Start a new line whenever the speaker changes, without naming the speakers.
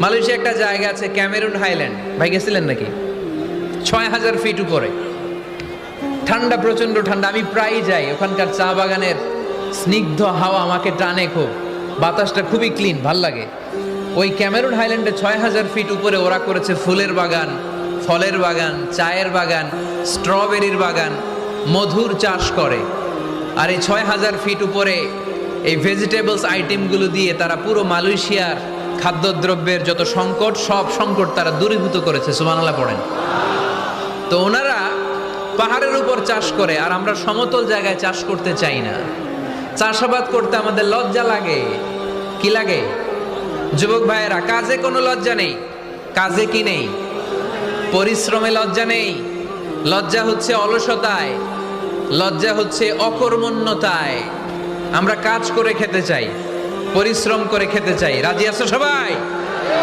Malaysia একটা জায়গা আছে ক্যামেরুন হাইল্যান্ড, ভাই গেছিলেন নাকি? ৬,০০০ ফিট উপরে, ঠান্ডা, প্রচন্ড ঠান্ডা। আমি প্রায়ই যাই, ওখানকার চা বাগানের স্নিগ্ধ হাওয়া আমাকে টানে খুব, বাতাসটা খুবই ক্লিন, ভাল লাগে। ওই ক্যামেরুন হাইল্যান্ডে ৬,০০০ ফিট উপরে ওরা করেছে ফুলের বাগান, ফলের বাগান, চায়ের বাগান, স্ট্রবেরির বাগান, মধুর চাষ করে। আর এই ৬,০০০ ফিট উপরে এই ভেজিটেবলস আইটেমগুলো দিয়ে তারা পুরো মালয়েশিয়ার খাদ্যদ্রব্যের যত সংকট, সব সংকট তারা দূরীভূত করেছে। সুবহানাল্লাহ পড়েন। তো ওনারা পাহাড়ের উপর চাষ করে, আর আমরা সমতল জায়গায় চাষ করতে চাই না। চাষাবাদ করতে আমাদের লজ্জা লাগে। কি লাগে? যুবক ভাইয়েরা, কাজে কোনো লজ্জা নেই। কাজে কি নেই? পরিশ্রমে লজ্জা নেই। লজ্জা হচ্ছে অলসতায়, লজ্জা হচ্ছে অকর্মণ্যতায়। আমরা কাজ করে খেতে চাই, পরিশ্রম করে খেতে চাই। রাজি আছো সবাই?